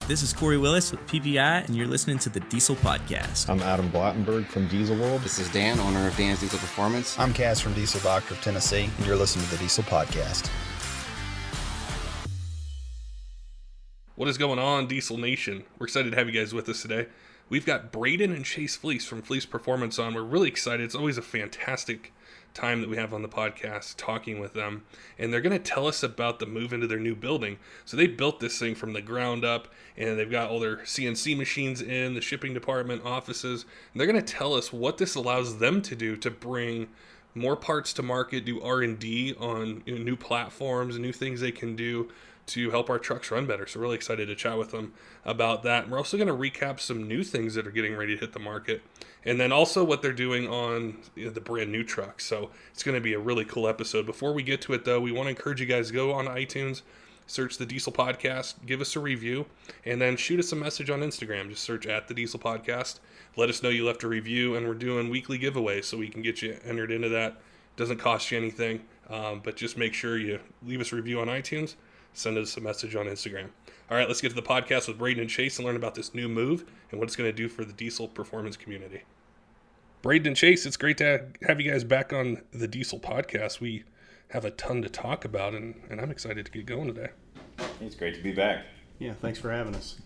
This is Corey Willis with PPEI, and you're listening to the Diesel Podcast. I'm Adam Blattenberg from Diesel World. This is Dan, owner of Dan's Diesel Performance. I'm Kaz from Diesel Doctor of Tennessee, and you're listening to the Diesel Podcast. What is going on, Diesel Nation? We're excited to have you guys with us today. We've got Brayden and Chase Fleece from Fleece Performance on. We're really excited. It's always a fantastic time that we have on the podcast talking with them. And they're going to tell us about the move into their new building. So they built this thing from the ground up, and they've got all their CNC machines in, the shipping department, offices. And they're going to tell us what this allows them to do to bring more parts to market, do R&D on new platforms and new things they can do to help our trucks run better. So really excited to chat with them about that. And we're also going to recap some new things that are getting ready to hit the market, and then also what they're doing on the brand new trucks. So it's going to be a really cool episode. Before we get to it though, we want to encourage you guys to go on iTunes, search the Diesel Podcast, give us a review, and then shoot us a message on Instagram. Just search at the Diesel Podcast. Let us know you left a review, and we're doing weekly giveaways so we can get you entered into that. Doesn't cost you anything, but just make sure you leave us a review on iTunes. Send us a message on Instagram. All right, let's get to the podcast with Brayden and Chase and learn about this new move and what it's going to do for the diesel performance community. Brayden and Chase, it's great to have you guys back on the Diesel Podcast. We have a ton to talk about, and I'm excited to get going today. It's great to be back. Yeah, thanks for having us.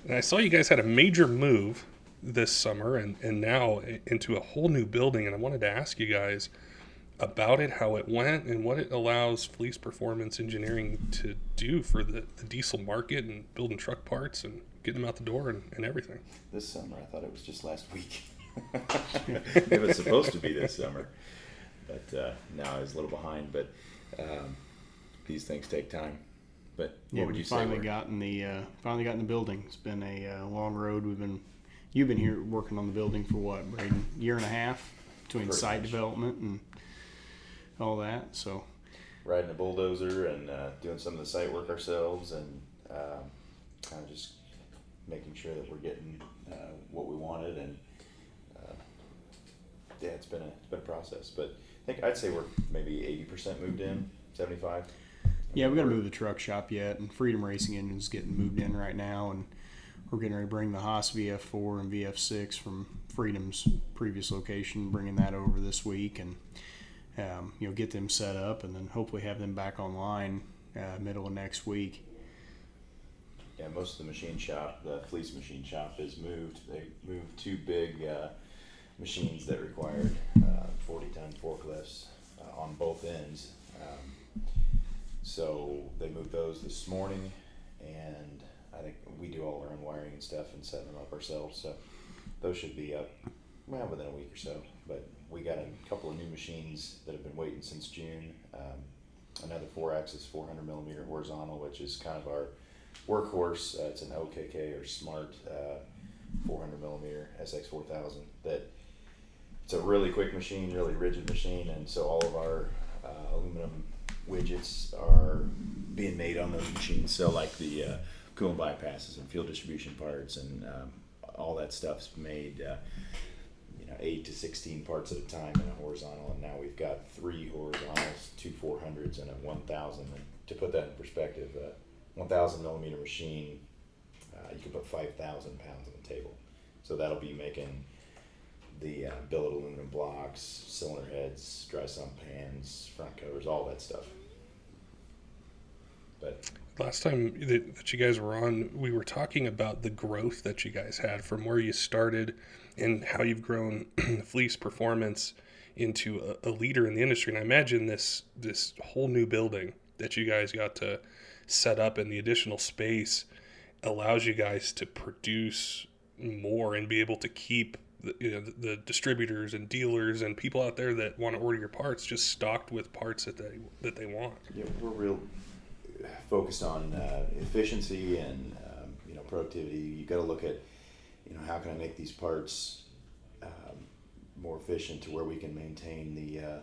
And I saw you guys had a major move this summer and now into a whole new building, and I wanted to ask you guys about it, how it went, and what it allows Fleece Performance Engineering to do for the diesel market and building truck parts and getting them out the door and everything. This summer, I thought it was just last week. It was supposed to be this summer, but now I was a little behind. But these things take time. But what would you say? Finally got in the building. It's been a long road. You've been here working on the building for what, Brayden? Year and a half between site development and all that. So riding a bulldozer and doing some of the site work ourselves, and kind of just making sure that we're getting what we wanted. And yeah, it's been a process. But I'd say we're maybe 80% moved in, 75%. Yeah, we got to move the truck shop yet, and Freedom Racing Engine's getting moved in right now, and we're getting ready to bring the Haas VF4 and VF6 from Freedom's previous location, bringing that over this week, and get them set up, and then hopefully have them back online middle of next week. Yeah, most of the machine shop, the Fleece machine shop, is moved. They moved two big machines that required 40-ton forklifts on both ends. So they moved those this morning, and I think we do all our own wiring and stuff and set them up ourselves. So those should be up within a week or so. But we got a couple of new machines that have been waiting since June. Another 4-axis 400 millimeter horizontal, which is kind of our workhorse. It's an OKK or Smart 400 millimeter SX4000. It's a really quick machine, really rigid machine, and so all of our aluminum widgets are being made on those machines. So like the coolant bypasses and fuel distribution parts and all that stuff's made 8 to 16 parts at a time in a horizontal, and now we've got 3 horizontals, 2 400s, and a 1000. And to put that in perspective, a 1000 millimeter machine, you can put 5,000 pounds on the table. So that'll be making the billet aluminum blocks, cylinder heads, dry sump pans, front covers, all that stuff. But last time that you guys were on, we were talking about the growth that you guys had from where you started and how you've grown Fleece Performance into a leader in the industry. And I imagine this whole new building that you guys got to set up and the additional space allows you guys to produce more and be able to keep the distributors and dealers and people out there that want to order your parts just stocked with parts that they want. Yeah, we're real focused on efficiency and productivity. You got to look at how can I make these parts more efficient to where we can maintain the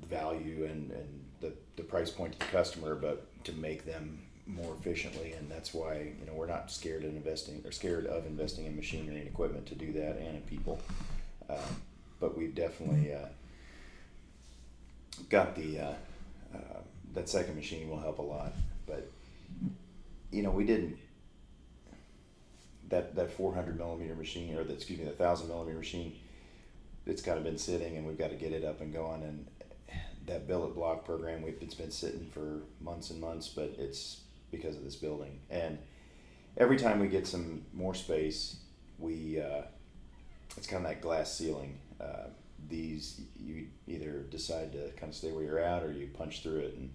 value and the price point to the customer, but to make them more efficiently. And that's why we're not scared of investing in machinery and equipment to do that, and in people. But we've definitely got the that second machine will help a lot. But we didn't, that 400 millimeter machine, or the 1,000 millimeter machine, it's kind of been sitting, and we've got to get it up and going. And that billet block program, it's been sitting for months and months, but it's because of this building. And every time we get some more space, it's kind of that glass ceiling. These, you either decide to kind of stay where you're at, or you punch through it, and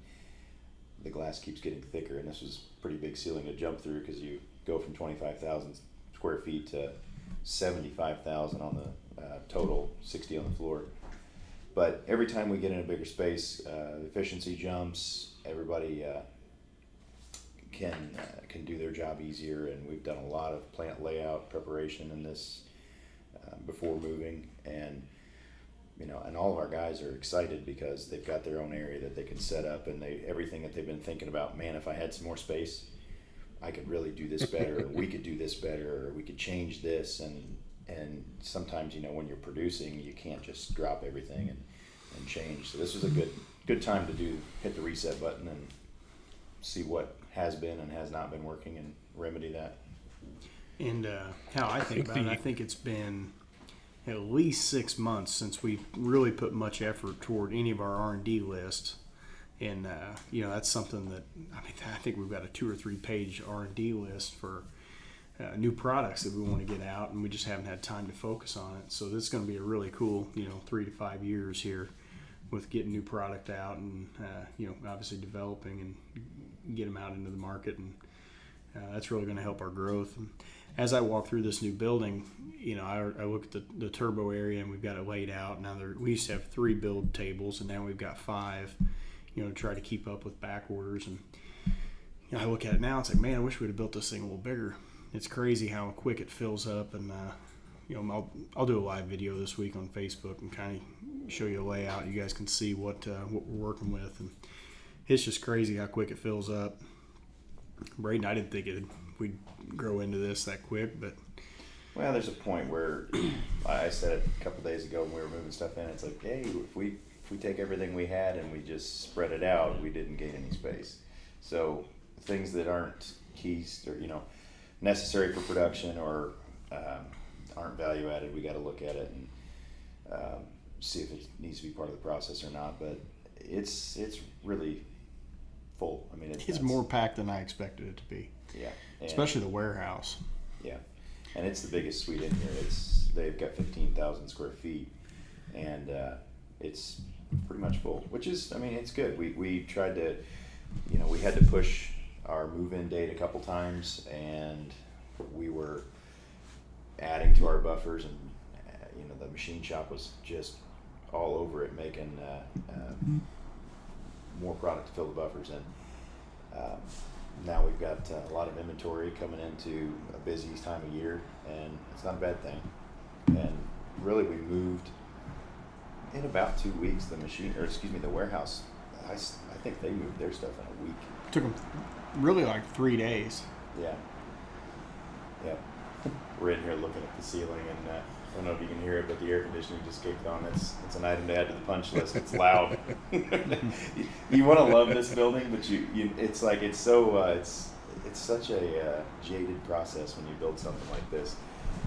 the glass keeps getting thicker. And this was a pretty big ceiling to jump through, because you go from 25,000 square feet to 75,000 on the total, 60 on the floor. But every time we get in a bigger space, efficiency jumps. Everybody can do their job easier, and we've done a lot of plant layout preparation in this before moving, and and all of our guys are excited because they've got their own area that they can set up, and everything that they've been thinking about. Man, if I had some more space, I could really do this better, or we could do this better, or we could change this. And sometimes, when you're producing, you can't just drop everything and change. So this was a good time to hit the reset button and see what has been and has not been working, and remedy that. And how I think about it, I think it's been at least 6 months since we really put much effort toward any of our R&D lists. And, that's something that, I think we've got a 2 or 3 page R&D list for new products that we want to get out, and we just haven't had time to focus on it. So this is going to be a really cool, 3 to 5 years here with getting new product out, and, obviously developing and get them out into the market. And that's really going to help our growth. And as I walk through this new building, I look at the turbo area, and we've got it laid out. Now we used to have 3 build tables, and now we've got 5, to try to keep up with back orders. And I look at it now, it's like, man, I wish we'd have built this thing a little bigger. It's crazy how quick it fills up. And I'll do a live video this week on Facebook and kind of show you a layout. You guys can see what we're working with, and it's just crazy how quick it fills up. Brayden, I didn't think we'd grow into this that quick, but there's a point where I said it a couple days ago when we were moving stuff in. It's like, hey, if we take everything we had and we just spread it out, we didn't gain any space. So things that aren't keys or necessary for production, or aren't value added, we got to look at it and see if it needs to be part of the process or not. But it's really full. It's more packed than I expected it to be. Yeah, especially the warehouse. Yeah, and it's the biggest suite in here. They've got 15,000 square feet, and it's pretty much full, which is, it's good. We tried to, we had to push our move-in date a couple times, and we were adding to our buffers, and the machine shop was just all over it, making more product to fill the buffers in. Now we've got a lot of inventory coming into a busy time of year, and it's not a bad thing. And really, we moved in about 2 weeks. The warehouse, I think they moved their stuff in a week. Took them really like 3 days. Yeah. We're in here looking at the ceiling, and I don't know if you can hear it, but the air conditioning just kicked on. It's an item to add to the punch list. It's loud. You want to love this building, but it's such a jaded process when you build something like this.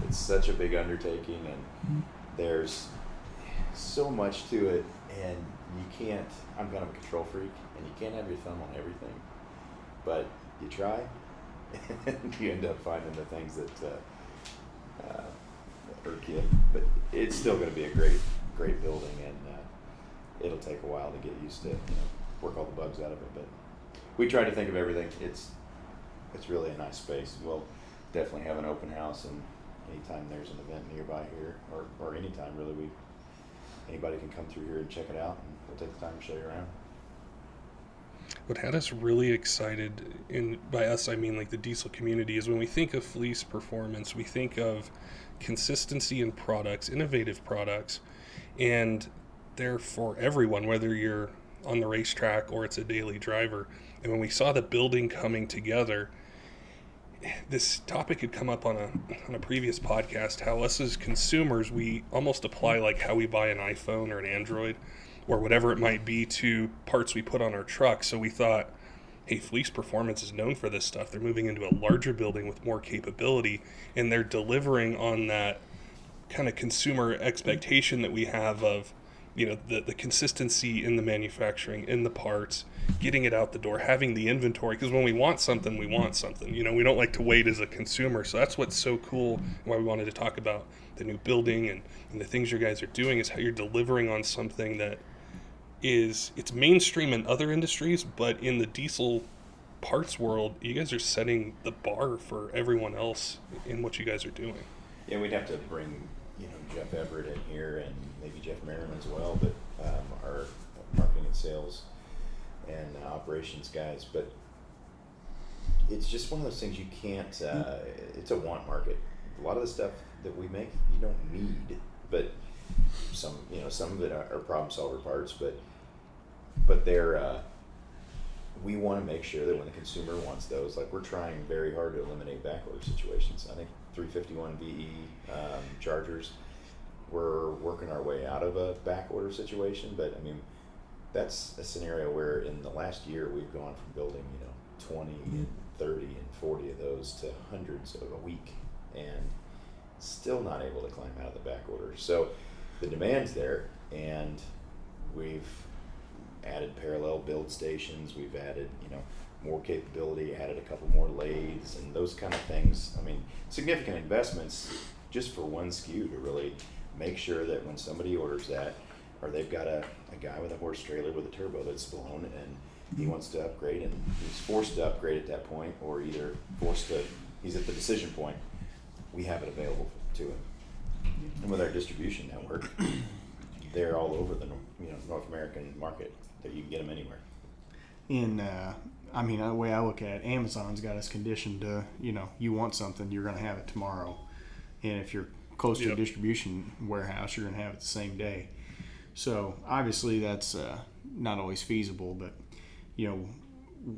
It's such a big undertaking, and there's so much to it, and you can't. I'm kind of a control freak, and you can't have your thumb on everything, but you try, and you end up finding the things that irk you. But it's still going to be a great building, and it'll take a while to get used to, work all the bugs out of it. But we try to think of everything. It's really a nice space. We'll definitely have an open house, and anytime there's an event nearby here, or anytime really, anybody can come through here and check it out, and we'll take the time to show you around. What had us really excited, and by us I mean like the diesel community, is when we think of Fleece Performance, we think of consistency in products, innovative products, and they're for everyone, whether you're on the racetrack or it's a daily driver. And when we saw the building coming together, this topic had come up on a previous podcast, how us as consumers, we almost apply like how we buy an iPhone or an Android or whatever it might be to parts we put on our truck. So we thought, hey, Fleece Performance is known for this stuff. They're moving into a larger building with more capability, and they're delivering on that kind of consumer expectation that we have of, the consistency in the manufacturing, in the parts, getting it out the door, having the inventory. Because when we want something, we want something. We don't like to wait as a consumer. So that's what's so cool, and why we wanted to talk about the new building and the things you guys are doing, is how you're delivering on something that it's mainstream in other industries, but in the diesel parts world, you guys are setting the bar for everyone else in what you guys are doing. Yeah, we'd have to bring, Jeff Everett in here and maybe Jeff Merriman as well, but our marketing and sales and operations guys. But it's just one of those things you can't, it's a want market. A lot of the stuff that we make, you don't need, but some of it are problem solver parts, but they're, we want to make sure that when the consumer wants those, like we're trying very hard to eliminate backorder situations. I think 351 VE chargers, we're working our way out of a backorder situation, but I mean, that's a scenario where in the last year we've gone from building 20 and 30 and 40 of those to hundreds of a week, and still not able to climb out of the backorder. So the demand's there, and we've added parallel build stations, we've added more capability, added a couple more lathes and those kind of things. I mean, significant investments just for one SKU to really make sure that when somebody orders that, or they've got a guy with a horse trailer with a turbo that's blown and he wants to upgrade, and he's forced to upgrade at that point, or either he's at the decision point, we have it available to him. And with our distribution network, they're all over the North American market, that you can get them anywhere. The way I look at it, Amazon's got us conditioned to, you want something, you're going to have it tomorrow. And if you're close to a distribution warehouse, you're going to have it the same day. So obviously that's not always feasible, but,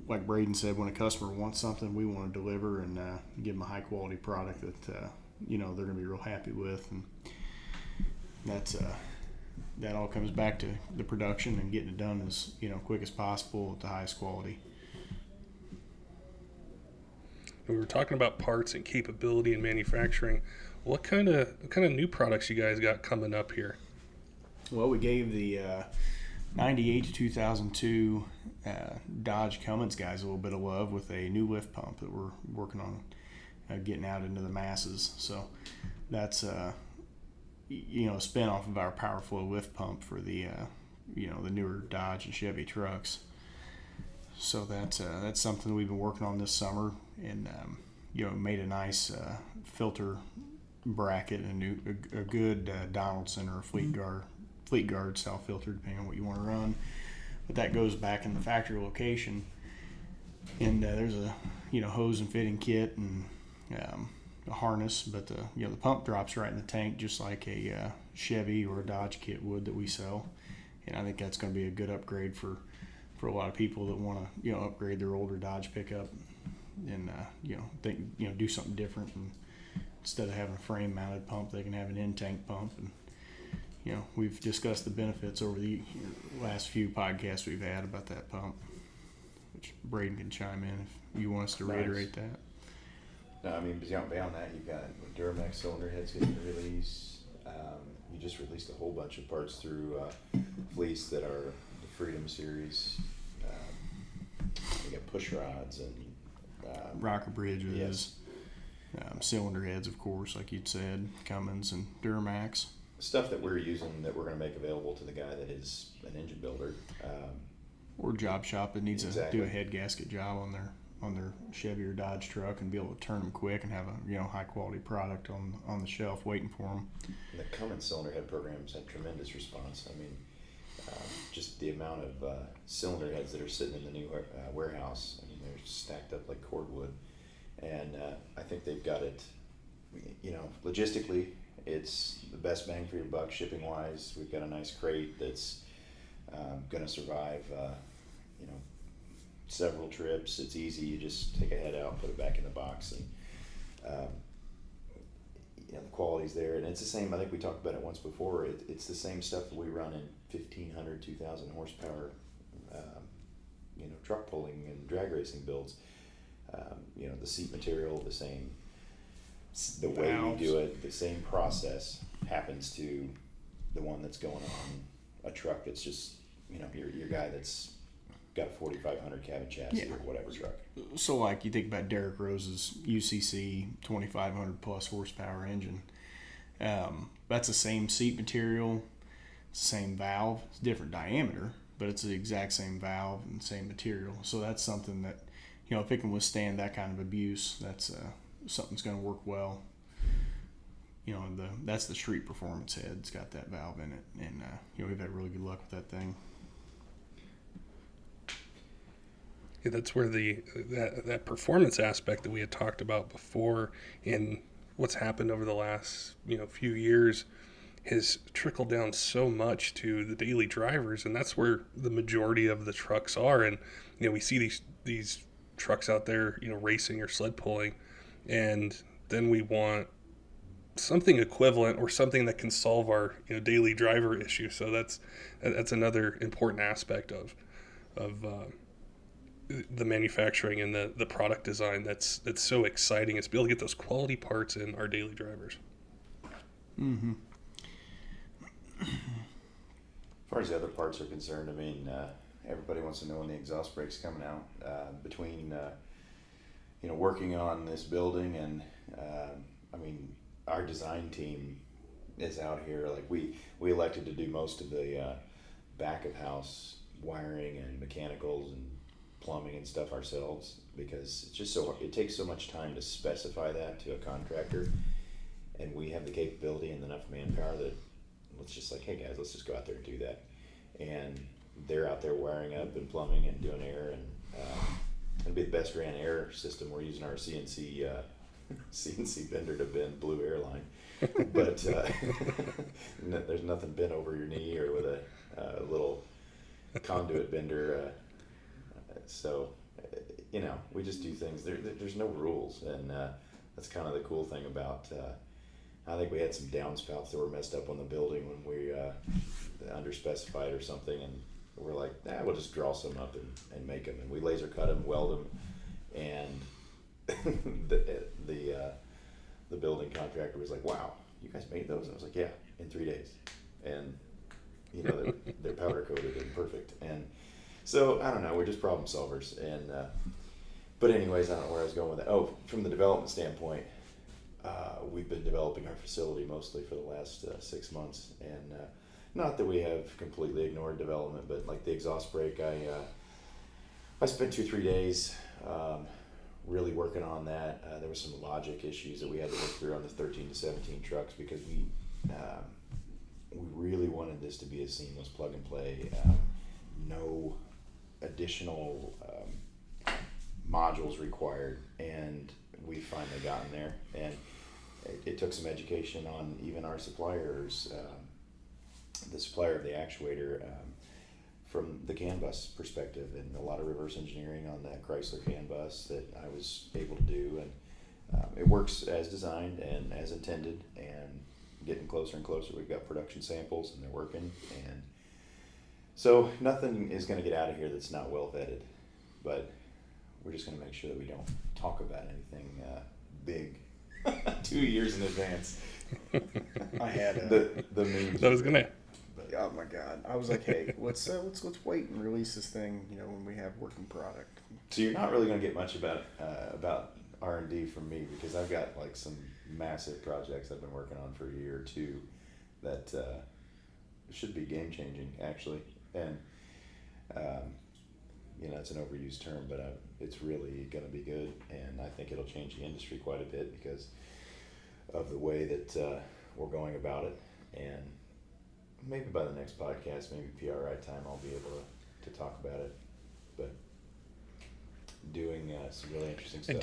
like Brayden said, when a customer wants something, we want to deliver and give them a high quality product that, they're going to be real happy with. And that's, that all comes back to the production and getting it done as quick as possible at the highest quality. We were talking about parts and capability and manufacturing. What kind of new products you guys got coming up here? Well, we gave the 98 to 2002 Dodge Cummins guys a little bit of love with a new lift pump that we're working on getting out into the masses. So that's a spin-off of our PowerFlow lift pump for the the newer Dodge and Chevy trucks. So that's something we've been working on this summer, and made a nice filter bracket and a good Donaldson or a Fleet Guard style filter, depending on what you want to run. But that goes back in the factory location, and there's a hose and fitting kit and a harness, but the pump drops right in the tank just like a Chevy or a Dodge kit would that we sell. And I think that's going to be a good upgrade for a lot of people that want to upgrade their older Dodge pickup and do something different, and instead of having a frame mounted pump, they can have an in tank pump. And we've discussed the benefits over the last few podcasts we've had about that pump, which Brayden can chime in if you want us to reiterate that. No, I mean, beyond that, you've got Duramax cylinder heads getting released. You just released a whole bunch of parts through Fleece that are the Freedom series. You got push rods and rocker bridges, cylinder heads, of course, like you'd said, Cummins and Duramax. Stuff that we're using that we're going to make available to the guy that is an engine builder. Or job shop that needs to do a head gasket job on their Chevy or Dodge truck and be able to turn them quick and have a high quality product on the shelf waiting for them. And the Cummins cylinder head programs had tremendous response. I mean, just the amount of cylinder heads that are sitting in the new warehouse. I mean, they're stacked up like cordwood, and I think they've got it. Logistically, it's the best bang for your buck shipping wise. We've got a nice crate that's going to survive. Several trips. It's easy. You just take a head out, put it back in the box, and the quality's there. And it's the same. I think we talked about it once before. It's the same stuff that we run in 1,500, 2,000 horsepower truck pulling and drag racing builds. The seat material, the same, the way Valves. we do it, the same process happens to the one that's going on a truck that's just, your guy that's got a 4,500 cabin chassis or whatever truck. So like you think about Derek Rose's UCC 2,500 plus horsepower engine. That's the same seat material, it's the same valve, it's different diameter, but it's the exact same valve and same material. So that's something that, if it can withstand that kind of abuse, that's something that's going to work well. That's the Street Performance head. It's got that valve in it, and we've had really good luck with that thing. Yeah, that's where that performance aspect that we had talked about before, and what's happened over the last few years has trickled down so much to the daily drivers, and that's where the majority of the trucks are. And we see these trucks out there racing or sled pulling, and then we want something equivalent or something that can solve our daily driver issue. So that's another important aspect of the manufacturing and the product design that's so exciting, is to be able to get those quality parts in our daily drivers. Mm-hmm. As far as the other parts are concerned, everybody wants to know when the exhaust brake's coming out. Between working on this building and our design team is out here. Like we elected to do most of the back of house wiring and mechanicals and plumbing and stuff ourselves, because it's just it takes so much time to specify that to a contractor, and we have the capability and enough manpower that it's just like, hey guys, let's just go out there and do that. And they're out there wiring up and plumbing and doing air, and it'll be the best ran air system. We're using our CNC bender to bend blue airline, but there's nothing bent over your knee or with a little conduit bender. So, we just do things. There's no rules, and that's kind of the cool thing about. I think we had some downspouts that were messed up on the building when we underspecified or something, and we're like, we'll just draw some up and make them, and we laser cut them, weld them, and the building contractor was like, wow, you guys made those? And I was like, yeah, in 3 days, and they're powder coated and perfect. And so I don't know, we're just problem solvers. And but anyways, I don't know where I was going with that. Oh, from the development standpoint, we've been developing our facility mostly for the last 6 months, and not that we have completely ignored development, but like the exhaust brake, I spent 2-3 days really working on that. There was some logic issues that we had to work through on the 13 to 17 trucks, because we really wanted this to be a seamless plug and play, no additional modules required, and we've finally gotten there. And it took some education on even our suppliers, the supplier of the actuator, from the CAN bus perspective, and a lot of reverse engineering on that Chrysler CAN bus that I was able to do, and it works as designed and as intended, and getting closer and closer. We've got production samples and they're working, and so nothing is going to get out of here that's not well vetted, but we're just going to make sure that we don't talk about anything big 2 years in advance. I had the memes. That was gonna. Oh my God! I was like, hey, let's wait and release this thing, when we have working product. So you're not really going to get much about R&D from me, because I've got like some massive projects I've been working on for a year or two that should be game changing, actually. And it's an overused term, but it's really going to be good, and I think it'll change the industry quite a bit because of the way that we're going about it. And maybe by the next podcast, maybe PRI time, I'll be able to talk about it. But doing some really interesting stuff.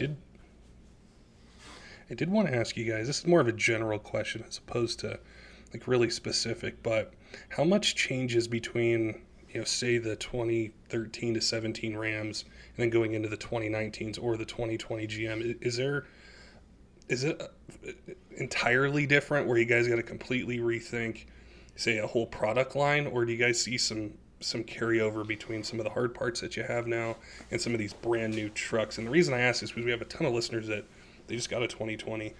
I did want to ask you guys, this is more of a general question as opposed to like really specific, but how much changes between, say the 2013 to 17 Rams and then going into the 2019s or the 2020 GM? Is it entirely different where you guys got to completely rethink, say, a whole product line, or do you guys see some some carryover between some of the hard parts that you have now and some of these brand new trucks. And the reason I ask is because we have a ton of listeners that they just got a 2020.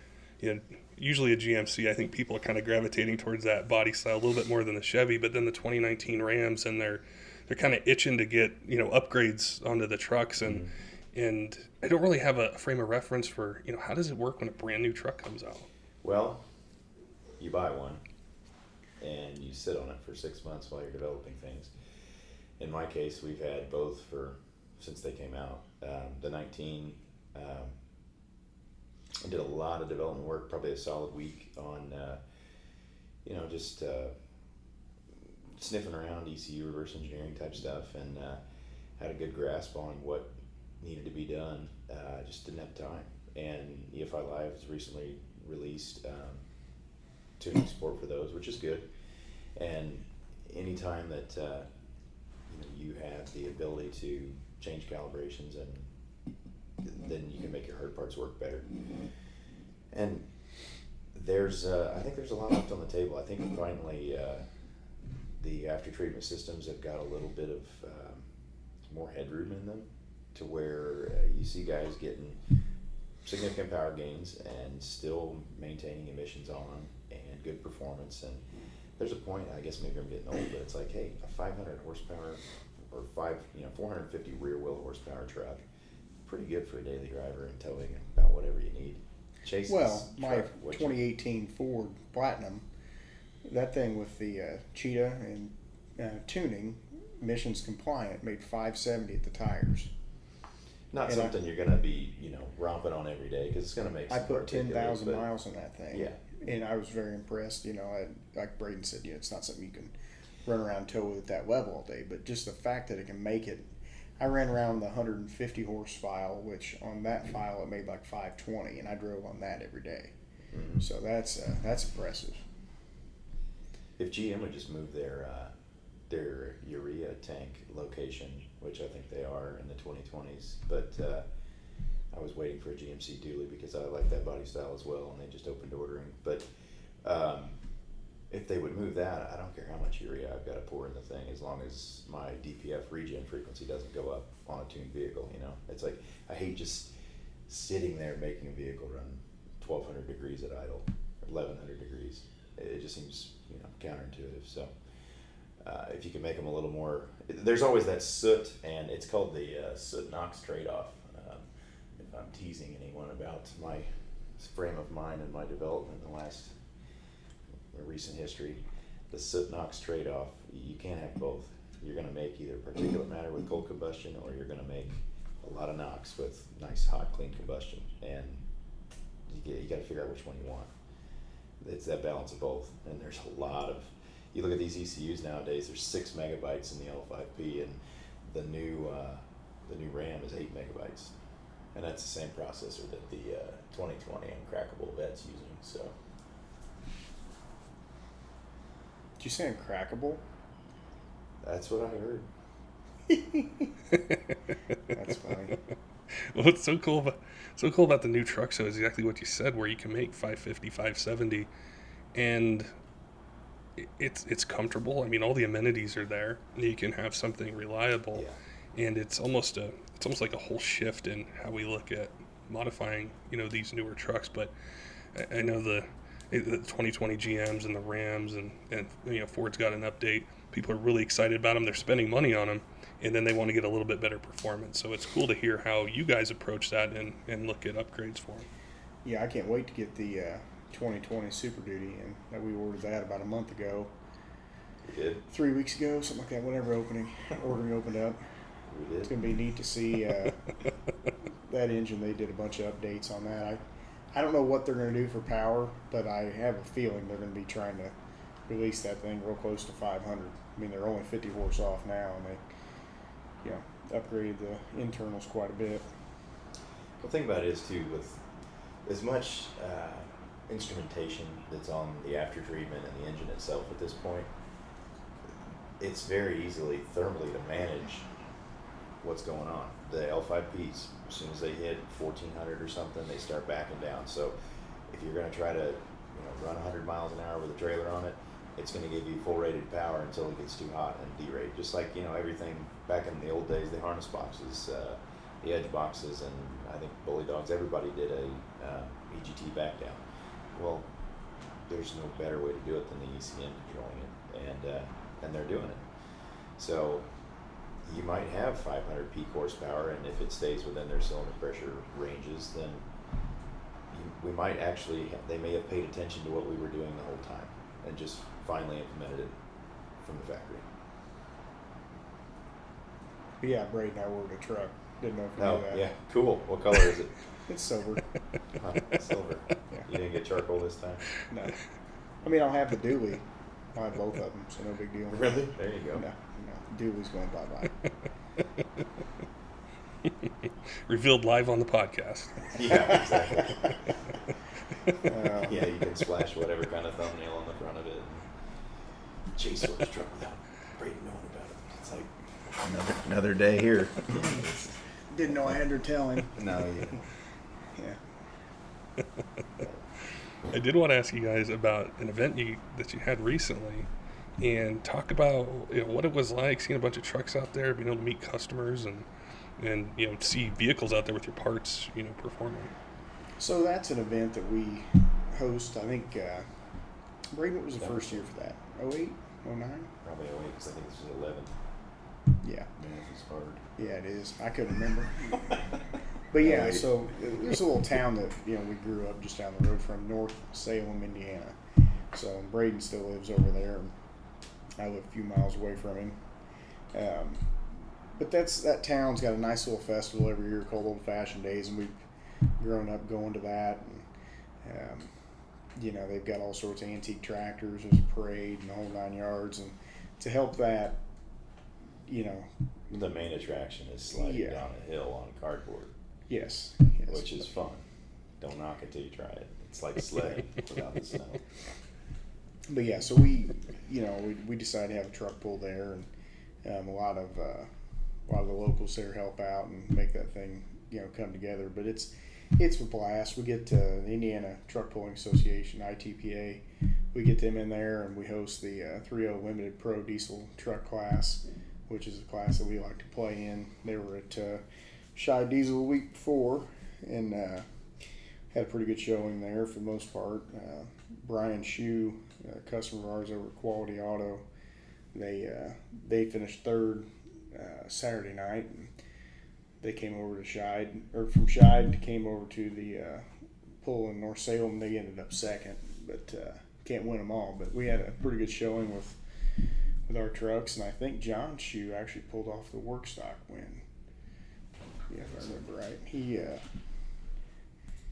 Usually a GMC, I think people are kind of gravitating towards that body style a little bit more than the Chevy, but then the 2019 Rams, and they're kind of itching to get upgrades onto the trucks, and I don't really have a frame of reference for how does it work when a brand new truck comes out. Well, you buy one and you sit on it for 6 months while you're developing things. In my case, we've had both since they came out. The 19, I did a lot of development work, probably a solid week on, just sniffing around ECU, reverse engineering type stuff, and had a good grasp on what needed to be done. Just didn't have time. And EFILIVE has recently released tuning support for those, which is good. And anytime that you have the ability to change calibrations, and then you can make your hard parts work better. And I think there's a lot left on the table. I think finally the after treatment systems have got a little bit of more headroom in them, to where you see guys getting significant power gains and still maintaining emissions on them and good performance. And there's a point, I guess maybe I'm getting old, but it's like, hey, a 500 horsepower or 450 rear wheel horsepower truck, pretty good for a daily driver and towing about whatever you need. Chase's my truck, 2018 Ford Platinum, that thing with the Cheetah and tuning, emissions compliant, made 570 at the tires. Not and something you're going to be, romping on every day, because it's going to make I some put 10,000 particulates, miles on that thing. Yeah. And I was very impressed. Like Brayden said, it's not something you can run around and tow with at that level all day, but just the fact that it can make it. I ran around the 150 horse file, which on that file it made like 520, and I drove on that every day. Mm-hmm. So that's impressive. If GM would just move their urea tank location, which I think they are in the 2020s, but I was waiting for a GMC dually because I like that body style as well, and they just opened ordering. But if they would move that, I don't care how much urea I've got to pour in the thing, as long as my DPF regen frequency doesn't go up on a tuned vehicle. It's like, I hate just sitting there making a vehicle run 1,200 degrees at idle, 1,100 degrees. It just seems counterintuitive. So if you can make them a little more, there's always that soot, and it's called the soot NOx trade-off. If I'm teasing anyone about my frame of mind and my development in the last recent history, the soot NOx trade-off, you can't have both. You're going to make either particulate matter with cold combustion, or you're going to make a lot of NOx with nice hot clean combustion, and you got to figure out which one you want. It's that balance of both, and there's a lot of, you look at these ECUs nowadays, there's 6 megabytes in the L5P, and the new RAM is 8 megabytes, and that's the same processor that the 2020 Uncrackable Vet's using. So Did you say uncrackable? that's what I heard. That's funny. Well, what's so cool about the new truck show is exactly what you said, where you can make 550, 570, and it's comfortable. I mean, all the amenities are there. You can have something reliable, and it's almost like a whole shift in how we look at modifying, these newer trucks. But I know the 2020 GMs and the Rams and Ford's got an update. People are really excited about them. They're spending money on them, and then they want to get a little bit better performance. So it's cool to hear how you guys approach that and look at upgrades for them. Yeah, I can't wait to get the 2020 Super Duty, and we ordered that about a month ago. We did. 3 weeks ago, something like that, whenever ordering opened up. We did. It's going to be neat to see that engine. They did a bunch of updates on that. I don't know what they're going to do for power, but I have a feeling they're going to be trying to release that thing real close to 500. I mean, they're only 50 horse off now, and they upgraded the internals quite a bit. The thing about it is, too, with as much instrumentation that's on the after treatment and the engine itself at this point, it's very easily thermally to manage what's going on. The L5Ps, as soon as they hit 1400 or something, they start backing down. So if you're going to try to run 100 miles an hour with a trailer on it, it's going to give you full rated power until it gets too hot and derate. Just like, everything back in the old days, the harness boxes, the edge boxes, and I think bully dogs, everybody did a EGT back down. Well, there's no better way to do it than the ECM controlling it, and they're doing it. So you might have 500 peak horsepower, and if it stays within their cylinder pressure ranges, then we might actually, they may have paid attention to what we were doing the whole time and just finally implemented it from the factory. But yeah, Brayden and I ordered a truck. Didn't know if you Oh, knew that. yeah, cool. What color is it? It's silver. Silver. Yeah. You didn't get charcoal this time? No. I mean, I'll have the dually. I'll have both of them, so no big deal. Really? There you go. No. Dually's going bye-bye. Revealed live on the podcast. Yeah, exactly. Yeah, you can splash whatever kind of thumbnail on the front of it. And Chase ordered his truck without Brayden knowing about it. It's like another day here. Didn't know I had to tell him. No, Yeah. I did want to ask you guys about an event that you had recently, and talk about what it was like seeing a bunch of trucks out there, being able to meet customers and see vehicles out there with your parts performing. So that's an event that we host. I think Brayden, what was the first year for that? 08? 09? probably 08 because I think this was 11. Yeah. Man, it's hard. Yeah, it is. I couldn't remember. But yeah, 08. so there's a little town that we grew up just down the road from, North Salem, Indiana. So Brayden still lives over there, and I live a few miles away from him. But that town's got a nice little festival every year called Old Fashioned Days, and we've grown up going to that. And they've got all sorts of antique tractors. There's a parade and the whole 9 yards, and to help that, The main attraction is sliding down a hill on cardboard, yes, which is fun. Don't knock it till you try it. It's like sledding without the snow. But yeah, so we decided to have a truck pull there, and a lot of the locals there help out and make that thing come together. But it's a blast. We get the Indiana Truck Pulling Association, ITPA. We get them in there, and we host the 3.0 Limited Pro Diesel Truck class, which is a class that we like to play in. They were at Shy Diesel the week before, and had a pretty good showing there for the most part. Brian Shue, a customer of ours over at Quality Auto, they finished third Saturday night, and they came over to Scheid, or from Scheid came over to the pull in North Salem. They ended up second, but can't win them all. But we had a pretty good showing with our trucks, and I think John Shue actually pulled off the work stock win. Yeah, if I remember right.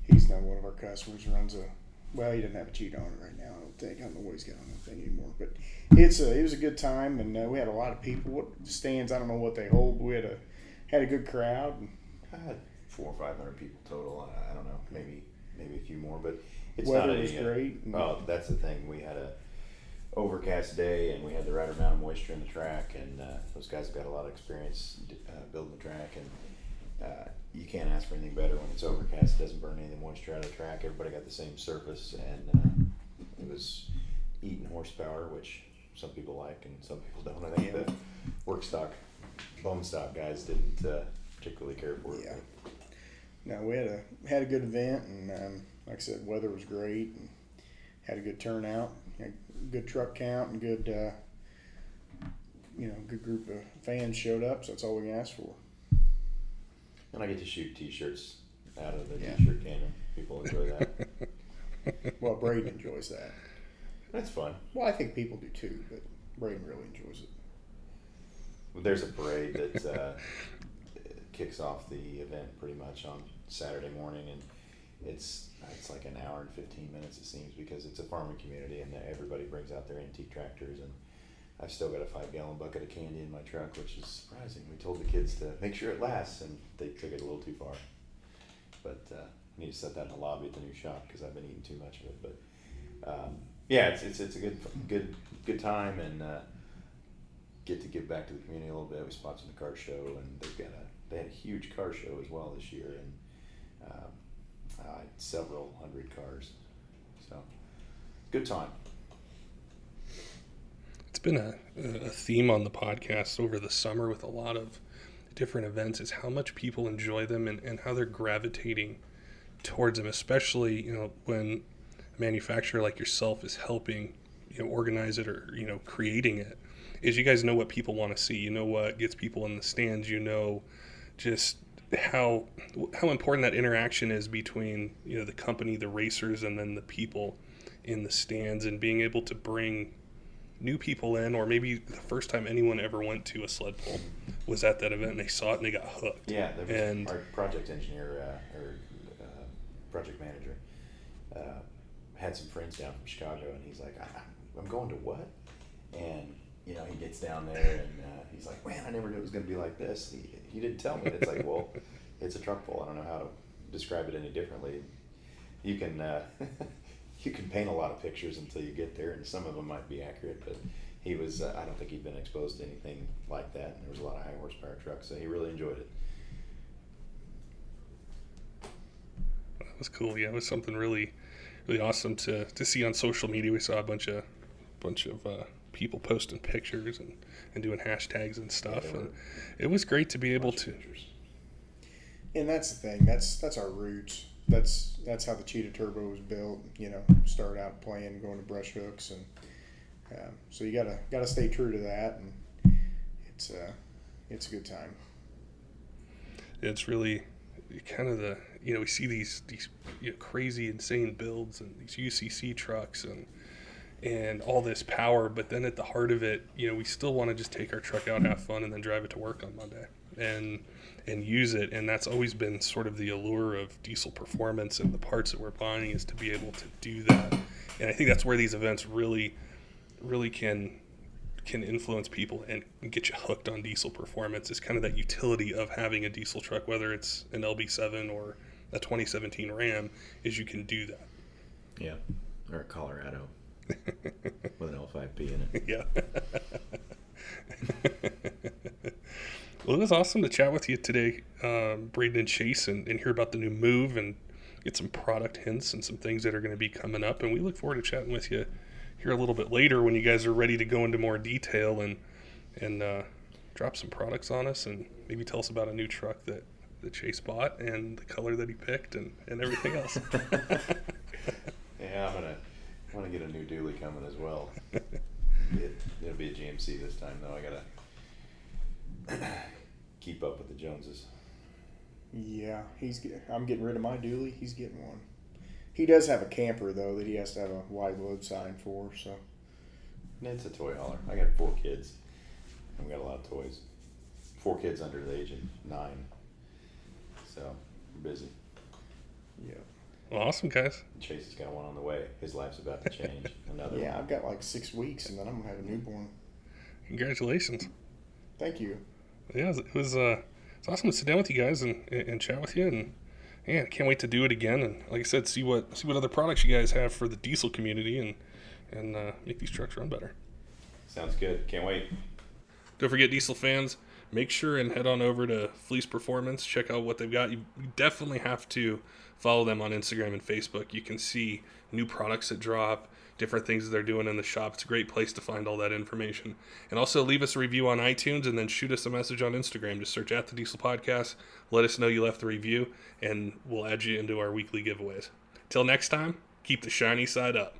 He's now one of our customers. Runs he doesn't have a cheat on it right now. I don't think. I don't know what he's got on that thing anymore. But it was a good time, and we had a lot of people. What stands? I don't know what they hold. But we had a good crowd. I had 400 or 500 people total. I don't know, maybe a few more, but it's Weather not was great. Oh, that's the thing. We had a overcast day, and we had the right amount of moisture in the track, and those guys have got a lot of experience building the track, and you can't ask for anything better when it's overcast. It doesn't burn any of the moisture out of the track. Everybody got the same surface, and it was eating horsepower, which some people like and some people don't. I think the work stock, bone stock guys didn't particularly care for it. Yeah. No, we had a good event, and like I said, weather was great, and had a good turnout, good truck count, and good good group of fans showed up. So that's all we can ask for. And I get to shoot T-shirts out of the T-shirt cannon. People enjoy that. Well, Brayden enjoys that. That's fun. Well, I think people do too, but Brayden really enjoys it. There's a parade that kicks off the event pretty much on Saturday morning, and it's like an hour and 15 minutes it seems, because it's a farming community and everybody brings out their antique tractors, and I've still got a 5-gallon bucket of candy in my truck, which is surprising. We told the kids to make sure it lasts, and they took it a little too far. But I need to set that in the lobby at the new shop because I've been eating too much of it. But it's a good time, and get to give back to the community a little bit. We sponsored the car show, and they had a huge car show as well this year, and several hundred cars. So good time. been a theme on the podcast over the summer with a lot of different events, is how much people enjoy them and how they're gravitating towards them, especially, when a manufacturer like yourself is helping, organize it or, creating it, is you guys know what people want to see. You know what gets people in the stands. Just how important that interaction is between, the company, the racers, and then the people in the stands, and being able to bring new people in, or maybe the first time anyone ever went to a sled pull was at that event and they saw it and they got hooked. Yeah, our project engineer project manager had some friends down from Chicago, and he's like, I'm going to what? And he gets down there and he's like, man, I never knew it was going to be like this. He didn't tell me. It's like, well, it's a truck pull. I don't know how to describe it any differently. You can you can paint a lot of pictures until you get there, and some of them might be accurate, but he was, I don't think he'd been exposed to anything like that, and there was a lot of high horsepower trucks, so he really enjoyed it. That was cool. Yeah, it was something really, really awesome to see on social media. We saw a bunch of people posting pictures and doing hashtags and stuff, and it was great to be able to. And that's the thing. That's our roots. That's how the Cheetah Turbo was built. Started out playing, going to brush hooks, and so you gotta stay true to that, and it's a good time. It's really kind of we see these crazy, insane builds and these UCC trucks and all this power, but then at the heart of it, we still want to just take our truck out, have fun, and then drive it to work on Monday and use it. And that's always been sort of the allure of Diesel Performance and the parts that we're buying, is to be able to do that. And I think that's where these events really, really can influence people and get you hooked on Diesel Performance. It's kind of that utility of having a diesel truck, whether it's an LB7 or a 2017 Ram, is you can do that. Yeah, or a Colorado with an L5P in it. Yeah. Well, it was awesome to chat with you today, Brayden and Chase, and hear about the new move and get some product hints and some things that are going to be coming up. And we look forward to chatting with you here a little bit later when you guys are ready to go into more detail and drop some products on us, and maybe tell us about a new truck that Chase bought and the color that he picked and everything else. Yeah, I'm gonna get a new dually coming as well. It'll be a GMC this time, though. I gotta keep up with the Joneses. Yeah, I'm getting rid of my dually. He's getting one. He does have a camper, though, that he has to have a wide load sign for. So It's a toy hauler. I got 4 kids. I've got a lot of toys. 4 kids under the age of 9. So we're busy. yeah. Well, awesome, guys. Chase has got one on the way. His life's about to change. Another Yeah, one. I've got like 6 weeks, and then I'm gonna have a newborn. Congratulations. Thank you. Yeah, it was awesome to sit down with you guys and chat with you, and I can't wait to do it again. And like I said, see what other products you guys have for the diesel community, and make these trucks run better. Sounds good. Can't wait. Don't forget, diesel fans, make sure and head on over to Fleece Performance. Check out what they've got. You definitely have to follow them on Instagram and Facebook. You can see new products that drop, different things that they're doing in the shop. It's a great place to find all that information. And also leave us a review on iTunes, and then shoot us a message on Instagram. Just search @The Diesel Podcast. Let us know you left the review, and we'll add you into our weekly giveaways. Till next time, keep the shiny side up.